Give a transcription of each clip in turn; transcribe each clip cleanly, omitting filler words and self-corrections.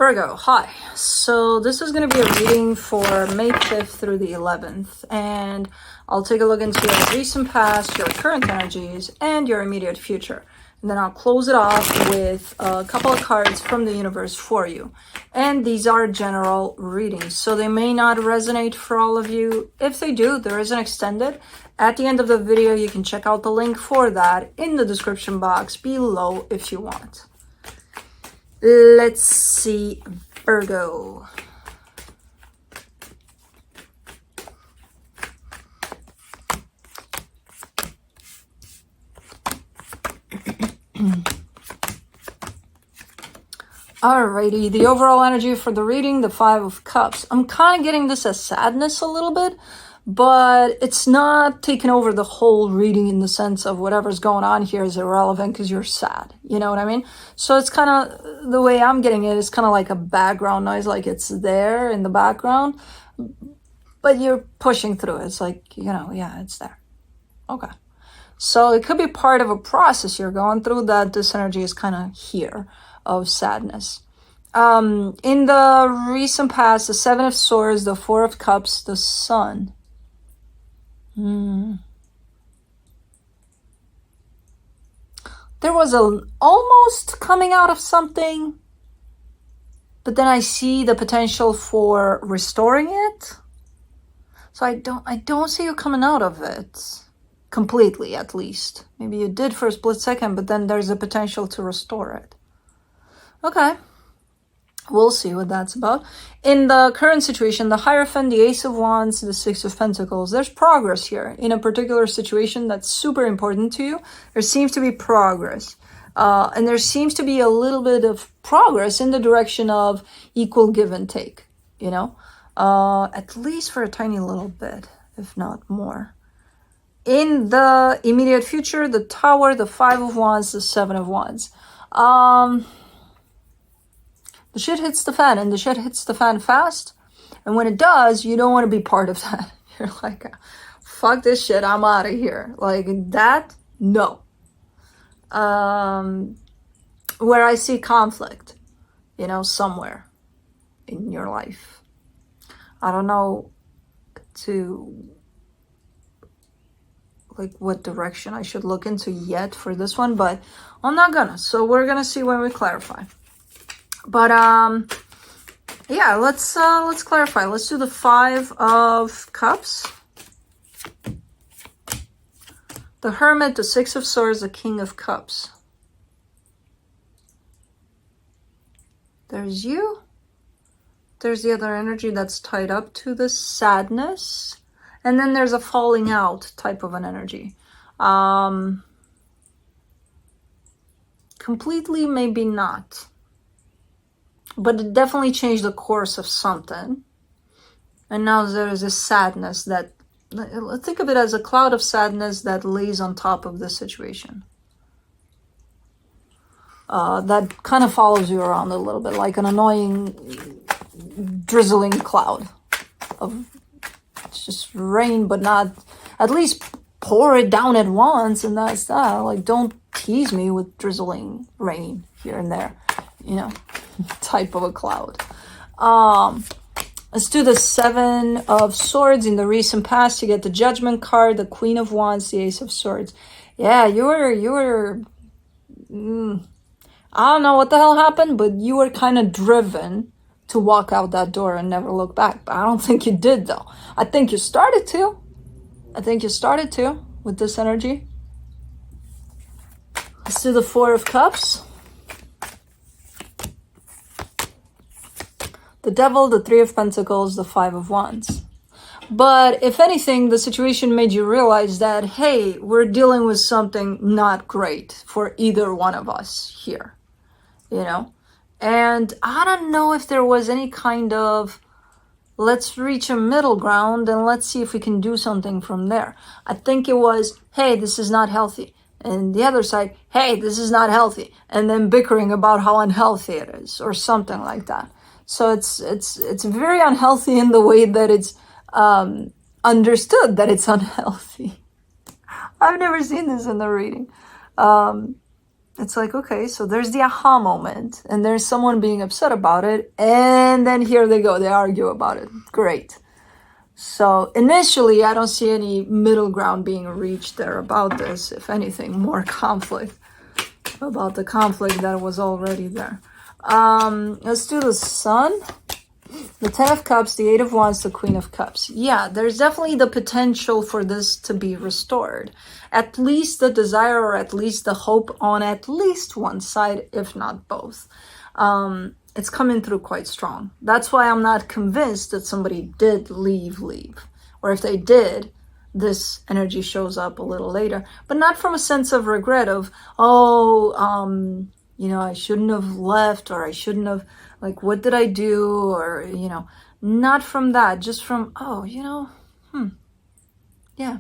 Virgo, hi. So this is going to be a reading for May 5th through the 11th, and I'll take a look into your recent past, your current energies, and your immediate future. And then I'll close it off with a couple of cards from the universe for you. And these are general readings, so they may not resonate for all of you. If they do, there is an extended. At the end of the video, you can check out the link for that in the description box below if you want. Let's see, Virgo. Alrighty, the overall energy for the reading, the Five of Cups. I'm kind of getting this as sadness a little bit, but it's not taking over the whole reading in the sense of whatever's going on here is irrelevant because you're sad. You know what I mean? So it's kind of, the way I'm getting it is kind of like a background noise, like it's there in the background, but you're pushing through it. It's like, you know, yeah, it's there. Okay. So it could be part of a process you're going through that this energy is kind of here of sadness. In the recent past, the Seven of Swords, the Four of Cups, the Sun. There was a almost coming out of something, but then I see the potential for restoring it. So I don't see you coming out of it completely, at least. Maybe you did for a split second, but then there's a potential to restore it. Okay. We'll see what that's about. In the current situation, the Hierophant, the Ace of Wands, the Six of Pentacles, there's progress here in a particular situation that's super important to you. There seems to be progress. And there seems to be a little bit of progress in the direction of equal give and take, you know, at least for a tiny little bit, if not more. In the immediate future, the Tower, the Five of Wands, the Seven of Wands. The shit hits the fan, and the shit hits the fan fast. And when it does, you don't want to be part of that. You're like, fuck this shit, I'm out of here. Like that, no. Where I see conflict, you know, somewhere in your life. I don't know like what direction I should look into yet for this one, but I'm not gonna. So we're gonna see when we clarify. But yeah, let's clarify. Let's do the Five of Cups, the Hermit, the Six of Swords, the King of Cups. There's you. There's the other energy that's tied up to the sadness, and then there's a falling out type of an energy. Completely, maybe not. But it definitely changed the course of something. And now there is this sadness that, think of it as a cloud of sadness that lays on top of this situation. That kind of follows you around a little bit, like an annoying, drizzling cloud of just rain, but not, at least pour it down at once, and that's that. Like, don't tease me with drizzling rain here and there, you know. Type of a cloud. Let's do the Seven of Swords. In the recent past, you get the Judgment card, the Queen of Wands, the Ace of Swords. Yeah, you were I don't know what the hell happened, but you were kind of driven to walk out that door and never look back. But I don't think you did, though. I think you started to. With this energy. Let's do the Four of Cups. The Devil, the Three of Pentacles, the Five of Wands. But if anything, the situation made you realize that, hey, we're dealing with something not great for either one of us here, you know? And I don't know if there was any kind of, let's reach a middle ground and let's see if we can do something from there. I think it was, hey, this is not healthy. And the other side, hey, this is not healthy. And then bickering about how unhealthy it is or something like that. So it's very unhealthy in the way that it's understood that it's unhealthy. I've never seen this in the reading. It's like, okay, so there's the aha moment, and there's someone being upset about it, and then here they go, they argue about it. Great. So initially, I don't see any middle ground being reached there about this. If anything, more conflict about the conflict that was already there. Let's do the Sun. The 10 of Cups, the 8 of Wands, the Queen of Cups. Yeah, there's definitely the potential for this to be restored. At least the desire, or at least the hope on at least one side, if not both. It's coming through quite strong. That's why I'm not convinced that somebody did leave. Or if they did, this energy shows up a little later. But not from a sense of regret of, oh, you know, I shouldn't have left, or I shouldn't have, like, what did I do? Or, you know, not from that, just from, oh, you know, yeah,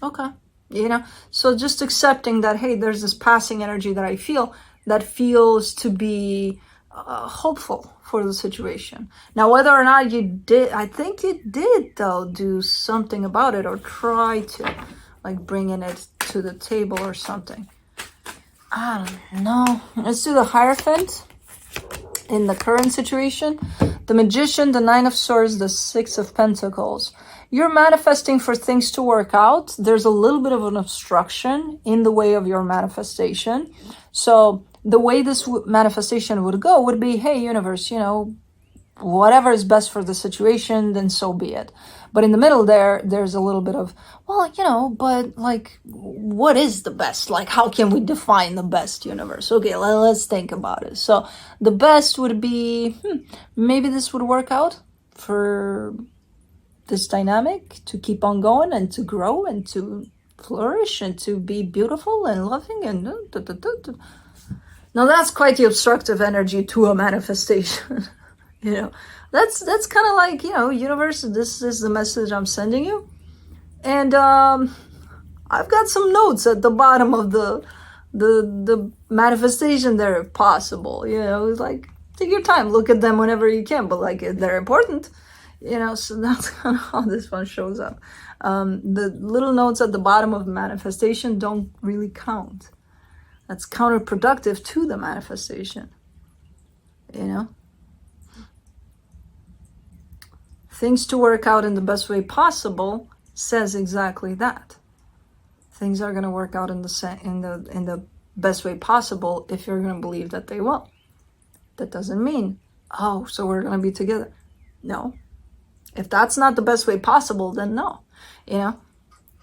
okay. You know, so just accepting that, hey, there's this passing energy that I feel that feels to be hopeful for the situation. Now, whether or not you did, I think you did, though, do something about it, or try to, like, bringing it to the table or something. I don't know. Let's do the Hierophant in the current situation. The Magician, the 9 of Swords, the 6 of Pentacles. You're manifesting for things to work out. There's a little bit of an obstruction in the way of your manifestation. So the way this manifestation would go would be, hey, universe, you know, whatever is best for the situation, then so be it. But in the middle there's a little bit of, well, you know, but like, what is the best? Like, how can we define the best, universe? Okay, let's think about it. So the best would be, maybe this would work out for this dynamic to keep on going and to grow and to flourish and to be beautiful and loving and Now that's quite the obstructive energy to a manifestation. You know, that's kind of like, you know, universe, this is the message I'm sending you. And I've got some notes at the bottom of the manifestation there, if possible. You know, it's like, take your time, look at them whenever you can, but like, they're important. You know, so that's kind of how this one shows up. The little notes at the bottom of manifestation don't really count. That's counterproductive to the manifestation. You know? Things to work out in the best way possible says exactly that. Things are going to work out in the best way possible if you're going to believe that they will. That doesn't mean, oh, so we're going to be together. No. If that's not the best way possible, then no. You know?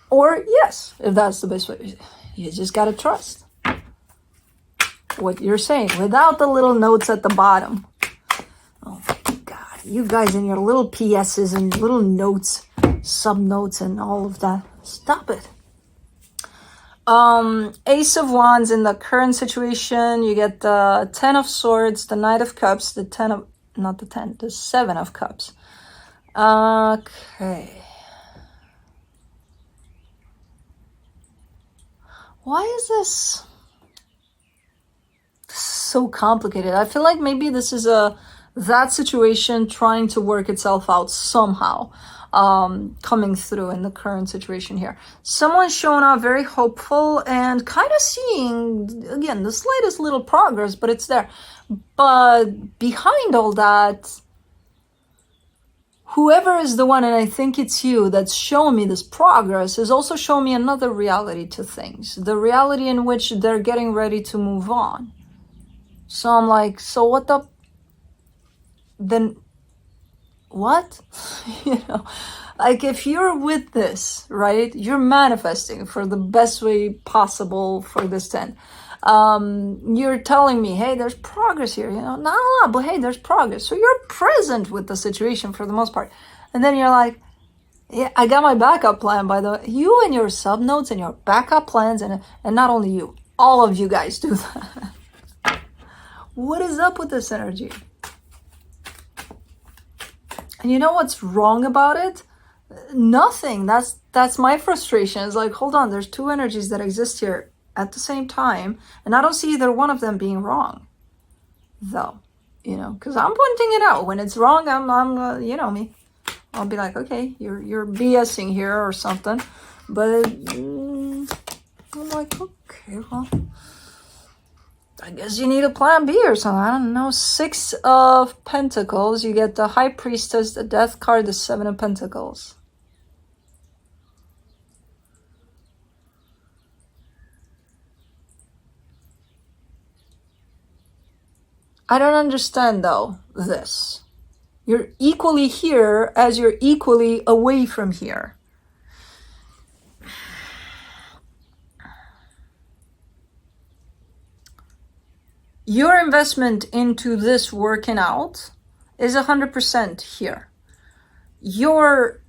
Or yes, if that's the best way. You just got to trust what you're saying without the little notes at the bottom. Oh my God, you guys and your little PSs and little notes, sub-notes and all of that. Stop it. Ace of Wands in the current situation. You get the 10 of Swords, the Knight of Cups, the 7 of Cups. Okay. Why is this so complicated? I feel like maybe this is that situation trying to work itself out somehow, coming through in the current situation here. Someone's showing up very hopeful and kind of seeing, again, the slightest little progress, but it's there. But behind all that, whoever is the one, and I think it's you, that's showing me this progress, is also showing me another reality to things. The reality in which they're getting ready to move on. So I'm like, so what the... Then what? You know, like if you're with this, right? You're manifesting for the best way possible for this 10. You're telling me, hey, there's progress here, you know, not a lot, but hey, there's progress. So you're present with the situation for the most part. And then you're like, yeah, I got my backup plan, by the way. You and your sub notes and your backup plans, and not only you, all of you guys do that. What is up with this energy? And you know what's wrong about it? Nothing. That's my frustration. It's like, hold on, there's two energies that exist here at the same time, and I don't see either one of them being wrong, though, you know, because I'm pointing it out. When it's wrong, I'm you know me, I'll be like, okay, you're BSing here or something, but I'm like, okay, well, I guess you need a plan B or something. I don't know. 6 of Pentacles. You get the High Priestess, the Death card, the 7 of Pentacles. I don't understand, though, this. You're equally here as you're equally away from here. Your investment into this working out is 100% here. Your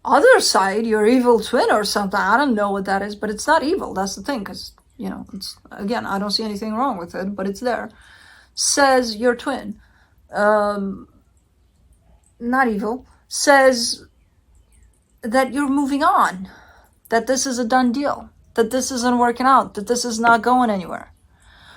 other side, your evil twin or something, I don't know what that is, but it's not evil. That's the thing, because, you know, it's, again, I don't see anything wrong with it, but it's there. Says your twin, not evil, says that you're moving on, that this is a done deal, that this isn't working out, that this is not going anywhere.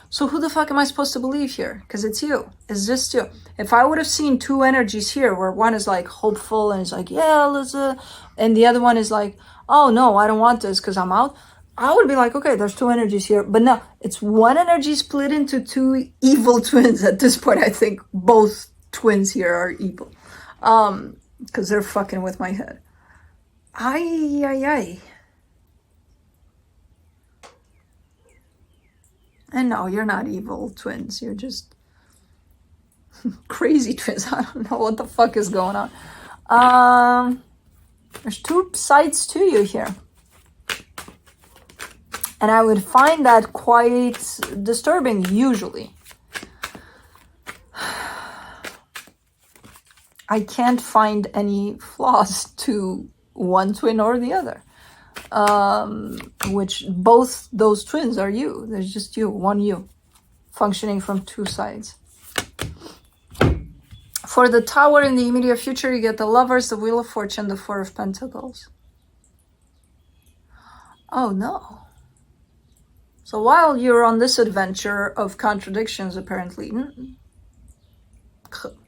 So who the fuck am I supposed to believe here? Because it's you. It's just you. If I would have seen two energies here, where one is like hopeful and it's like, yeah, let's, and the other one is like, oh no, I don't want this because I'm out, I would be like, okay, there's two energies here. But no, it's one energy split into two evil twins at this point. I think both twins here are evil. Because they're fucking with my head. Ay, ay, ay. And no, you're not evil twins. You're just crazy twins. I don't know what the fuck is going on. There's two sides to you here. And I would find that quite disturbing, usually. I can't find any flaws to one twin or the other. Which both those twins are you. There's just you, one you, functioning from two sides. For the Tower in the immediate future, you get the Lovers, the Wheel of Fortune, the Four of Pentacles. Oh no. So while you're on this adventure of contradictions, apparently,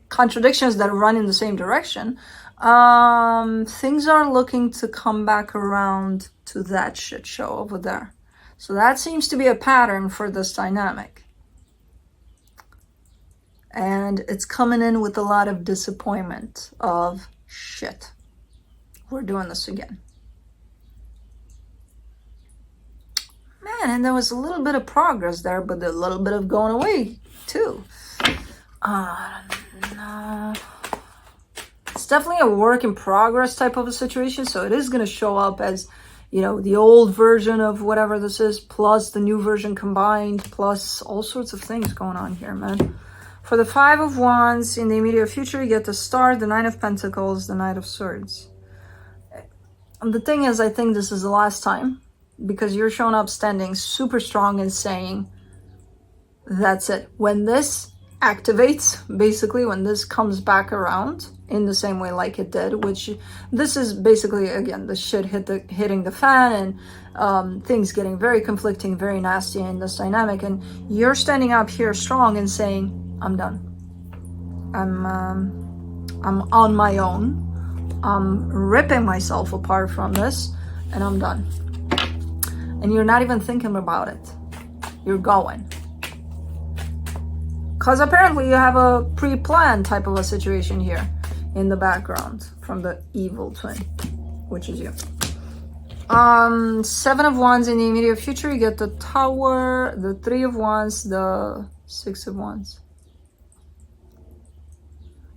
contradictions that run in the same direction, things are looking to come back around to that shit show over there. So that seems to be a pattern for this dynamic. And it's coming in with a lot of disappointment of shit. We're doing this again. Man, and there was a little bit of progress there, but a little bit of going away too. No. It's definitely a work in progress type of a situation, so it is going to show up as, you know, the old version of whatever this is, plus the new version combined, plus all sorts of things going on here, man. For the Five of Wands, in the immediate future, you get the Star, the Nine of Pentacles, the Knight of Swords. And the thing is, I think this is the last time, because you're showing up standing super strong and saying, that's it. When this activates, basically, when this comes back around in the same way like it did, which this is basically, again, the shit hitting the fan and things getting very conflicting, very nasty in this dynamic, and you're standing up here strong and saying, I'm done. I'm on my own. I'm ripping myself apart from this, and I'm done. And you're not even thinking about it. You're going. Because apparently you have a pre-planned type of a situation here in the background from the evil twin, which is you. Seven of Wands in the immediate future, you get the Tower, the Three of Wands, the Six of Wands.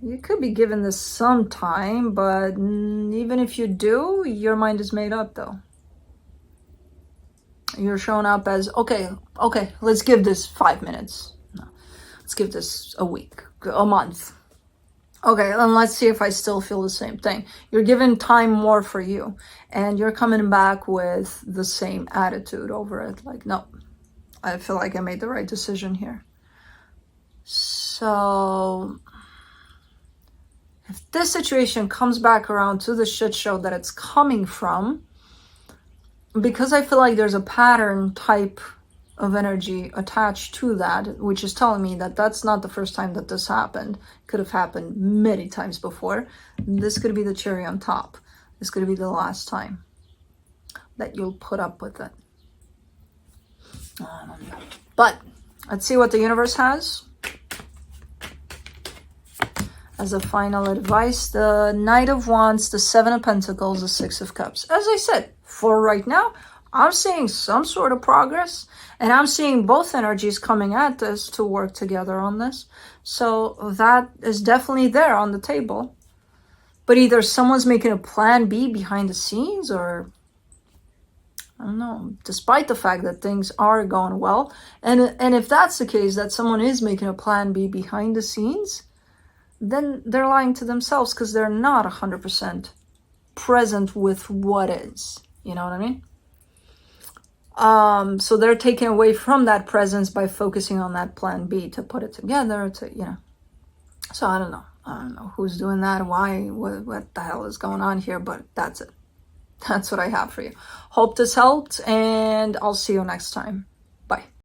You could be given this some time, but even if you do, your mind is made up though. You're showing up as, okay, let's give this 5 minutes. No, let's give this a week, a month. Okay, and let's see if I still feel the same thing. You're giving time more for you, and you're coming back with the same attitude over it. Like, no, I feel like I made the right decision here. So if this situation comes back around to the shit show that it's coming from, because I feel like there's a pattern type of energy attached to that, which is telling me that that's not the first time that this happened. It could have happened many times before. This could be the cherry on top. This could be the last time that you'll put up with it. I don't know. But let's see what the universe has. As a final advice, the Knight of Wands, the Seven of Pentacles, the Six of Cups. As I said, for right now, I'm seeing some sort of progress. And I'm seeing both energies coming at this to work together on this. So that is definitely there on the table. But either someone's making a plan B behind the scenes, or I don't know, despite the fact that things are going well. And if that's the case, that someone is making a plan B behind the scenes, then they're lying to themselves, because they're not 100% present with what is. You know what I mean? So they're taken away from that presence by focusing on that plan B to put it together, to, you know. So I don't know who's doing that, why, what the hell is going on here, but that's it. That's what I have for you. Hope this helped, and I'll see you next time. Bye.